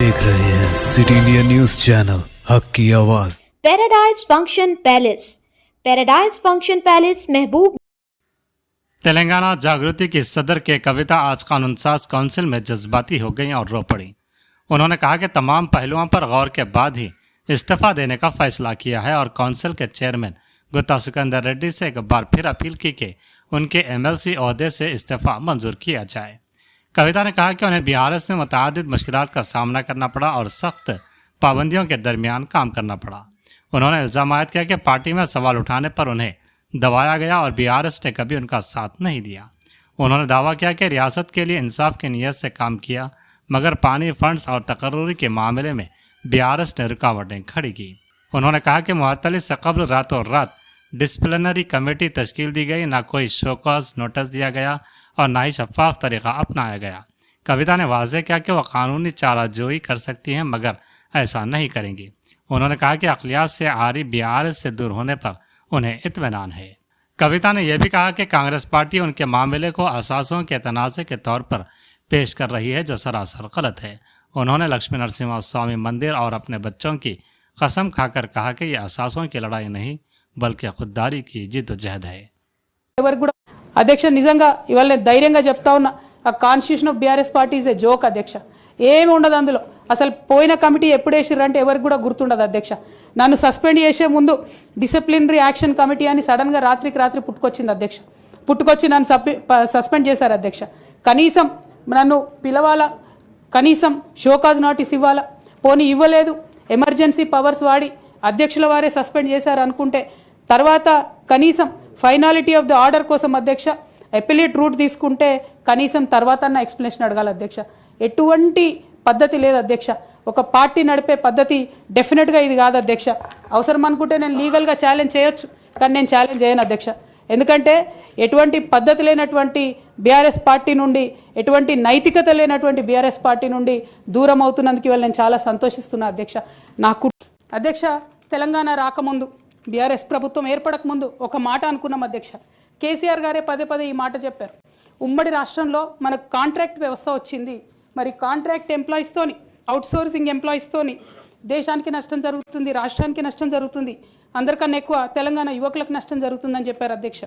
देख रहे हैं सिटी इंडिया न्यूज चैनल हक की आवाज। पैराडाइज फंक्शन पैलेस महबूब। तेलंगाना जागृति की सदर के कविता आज कानून साज काउंसिल में जज्बाती हो गई और रो पड़ी। उन्होंने कहा कि तमाम पहलुओं पर गौर के बाद ही इस्तीफा देने का फैसला किया है और काउंसिल के चेयरमैन गुत्ता सिकंदर रेड्डी से एक बार फिर अपील की कि उनके एमएलसी ओहदे से इस्तीफा मंजूर किया जाए। कविता ने कहा कि उन्हें बीआरएस में मुतअद्दिद मुश्किलात का सामना करना पड़ा और सख्त पाबंदियों के दरमियान काम करना पड़ा। उन्होंने इल्ज़ाम आयद किया कि पार्टी में सवाल उठाने पर उन्हें दबाया गया और बीआरएस ने कभी उनका साथ नहीं दिया। उन्होंने दावा किया कि रियासत के लिए इंसाफ की नीयत से काम किया, मगर पानी, फंड्स और तकर्रुरी के मामले में बीआरएस ने रुकावटें खड़ी की। उन्होंने कहा कि मुअत्तली से कबल रातों रात डिसिप्लिनरी कमेटी तश्कील दी गई, ना कोई शोकॉज नोटिस दिया गया और ना ही शफाफ तरीका अपनाया गया। कविता ने वाज़ेह किया कि वह कानूनी चाराजोई कर सकती हैं, मगर ऐसा नहीं करेंगी। उन्होंने कहा कि अक़लियत से आरी बीआरएस से दूर होने पर उन्हें इत्मीनान है। कविता ने यह भी कहा कि कांग्रेस पार्टी उनके मामले को असासों के तनाज़े के तौर पर पेश कर रही है, जो सरासर गलत है। उन्होंने लक्ष्मी नरसिम्हा स्वामी मंदिर और अपने बच्चों की कसम खाकर कहा कि यह असासों की लड़ाई नहीं बल्कि खुददारी की जिद्दोजहद है। అధ్యక్ష నిజంగా ఇవాళ నేను ధైర్యంగా చెప్తా ఉన్నా, ఆ constitution of BRS party is a joke అధ్యక్ష. ఏమి ఉండదు అందులో. అసలు పోయిన కమిటీ ఎప్పుడు వేసిర్రంటే ఎవరికి కూడా గుర్తుండదు అధ్యక్ష. నన్ను సస్పెండ్ చేసే ముందు డిసిప్లినరీ యాక్షన్ కమిటీ అని సడన్గా రాత్రికి రాత్రి పుట్టుకొచ్చింది అధ్యక్ష. పుట్టుకొచ్చి నన్ను సస్పెండ్ చేశారు అధ్యక్ష. కనీసం నన్ను పిలవాలా, కనీసం షోకాజ్ నోటీస్ ఇవ్వాలా, పోనీ ఇవ్వలేదు. ఎమర్జెన్సీ పవర్స్ వాడి అధ్యక్షుల వారే సస్పెండ్ చేశారు అనుకుంటే తర్వాత కనీసం ఫైనాలిటీ ఆఫ్ ద ఆర్డర్ కోసం అధ్యక్ష అపిలేట్ రూట్ తీసుకుంటే కనీసం తర్వాత అన్న ఎక్స్ప్లెనేషన్ అడగాలి అధ్యక్ష. ఎటువంటి పద్ధతి లేదు అధ్యక్ష. ఒక పార్టీ నడిపే పద్ధతి డెఫినెట్గా ఇది కాదు అధ్యక్ష. అవసరం అనుకుంటే నేను లీగల్గా ఛాలెంజ్ చేయొచ్చు, కానీ నేను ఛాలెంజ్ చేయను అధ్యక్ష. ఎందుకంటే ఎటువంటి పద్ధతి లేనటువంటి బీఆర్ఎస్ పార్టీ నుండి, ఎటువంటి నైతికత లేనటువంటి బీఆర్ఎస్ పార్టీ నుండి దూరం అవుతున్నందుకు ఇవాళ నేను చాలా సంతోషిస్తున్నా అధ్యక్ష. నాకు అధ్యక్ష తెలంగాణ రాకముందు, బీఆర్ఎస్ ప్రభుత్వం ఏర్పడకముందు ఒక మాట అనుకున్నాం అధ్యక్ష. కేసీఆర్ గారే పదే పదే ఈ మాట చెప్పారు. ఉమ్మడి రాష్ట్రంలో మనకు కాంట్రాక్ట్ వ్యవస్థ వచ్చింది, మరి కాంట్రాక్ట్ ఎంప్లాయీస్తోని, అవుట్సోర్సింగ్ ఎంప్లాయీస్తోని దేశానికి నష్టం జరుగుతుంది, రాష్ట్రానికి నష్టం జరుగుతుంది, అందరికన్నా ఎక్కువ తెలంగాణ యువకులకు నష్టం జరుగుతుందని చెప్పారు అధ్యక్ష.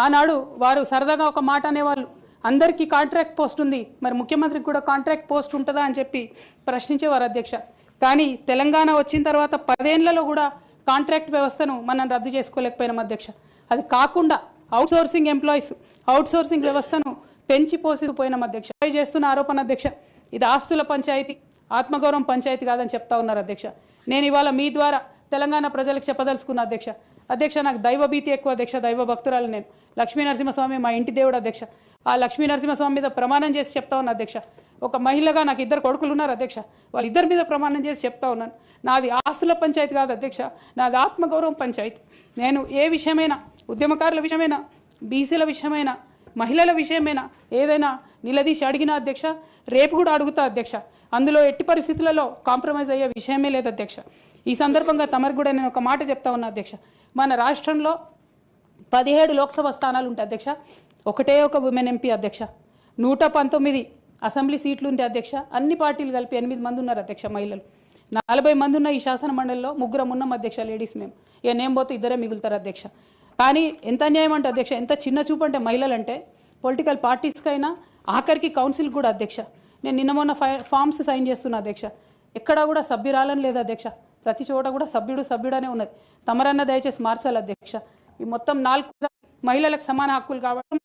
ఆనాడు వారు సరదాగా ఒక మాట అనేవాళ్ళు, అందరికీ కాంట్రాక్ట్ పోస్ట్ ఉంది, మరి ముఖ్యమంత్రికి కూడా కాంట్రాక్ట్ పోస్ట్ ఉంటుందా అని చెప్పి ప్రశ్నించేవారు అధ్యక్ష. కానీ తెలంగాణ వచ్చిన తర్వాత 10 ఏళ్లలో కూడా కాంట్రాక్ట్ వ్యవస్థను మనం రద్దు చేసుకోలేకపోయినాం అధ్యక్ష. అది కాకుండా అవుట్సోర్సింగ్ ఎంప్లాయీస్, అవుట్సోర్సింగ్ వ్యవస్థను పెంచి పోసిపోయినాం అధ్యక్ష. చేస్తున్న ఆరోపణ అధ్యక్ష, ఇది ఆస్తుల పంచాయతీ, ఆత్మగౌరవం పంచాయతీ కాదని చెప్తా ఉన్నారు అధ్యక్ష. నేను ఇవాళ మీ ద్వారా తెలంగాణ ప్రజలకు చెప్పదలుచుకున్న అధ్యక్ష. అధ్యక్ష నాకు దైవ భీతి ఎక్కువ అధ్యక్ష, దైవ భక్తురాలు నేను. లక్ష్మీ నరసింహస్వామి మా ఇంటి దేవుడు అధ్యక్ష. ఆ లక్ష్మీ నరసింహస్వామి మీద ప్రమాణం చేసి చెప్తా ఉన్నా అధ్యక్ష. ఒక మహిళగా నాకు 2 కొడుకులు ఉన్నారు అధ్యక్ష, వాళ్ళిద్దరి మీద ప్రమాణం చేసి చెప్తా ఉన్నాను, నాది ఆస్తుల పంచాయతీ కాదు అధ్యక్ష, నాది ఆత్మగౌరవం పంచాయతీ. నేను ఏ విషయమైనా, ఉద్యమకారుల విషయమైనా, బీసీల విషయమైనా, మహిళల విషయమైనా ఏదైనా నిలదీసి అడిగినా అధ్యక్ష, రేపు కూడా అడుగుతా అధ్యక్ష. అందులో ఎట్టి పరిస్థితులలో కాంప్రమైజ్ అయ్యే విషయమే లేదు అధ్యక్ష. ఈ సందర్భంగా తమరికి కూడా నేను ఒక మాట చెప్తా ఉన్నా అధ్యక్ష. మన రాష్ట్రంలో 17 లోక్సభ స్థానాలు ఉంటాయి అధ్యక్ష, ఒకటే ఒక ఉమెన్ ఎంపీ అధ్యక్ష. 119 అసెంబ్లీ సీట్లు ఉంటాయి అధ్యక్ష. అన్ని పార్టీలు కలిపి 8 మంది ఉన్నారు అధ్యక్ష మహిళలు. 40 మంది ఉన్న ఈ శాసన మండలిలో 3 ఉన్నాం అధ్యక్ష లేడీస్. మేము ఇక నేను పోతే 2 మిగులుతారు అధ్యక్ష. కానీ ఎంత అన్యాయం అంటే అధ్యక్ష, ఎంత చిన్న చూపు అంటే మహిళలు అంటే పొలిటికల్ పార్టీస్కైనా ఆఖరికి కౌన్సిల్ కూడా అధ్యక్ష. నేను నిన్న మొన్న ఫామ్స్ సైన్ చేస్తున్నా అధ్యక్ష, ఎక్కడా కూడా సభ్యురాలని లేదు అధ్యక్ష. ప్రతి చోట కూడా సభ్యుడనే ఉన్నది. తమరన్న దయచేసి మార్చాలి అధ్యక్ష. ఈ మొత్తం 4 మహిళలకు సమాన హక్కులు కాబట్టి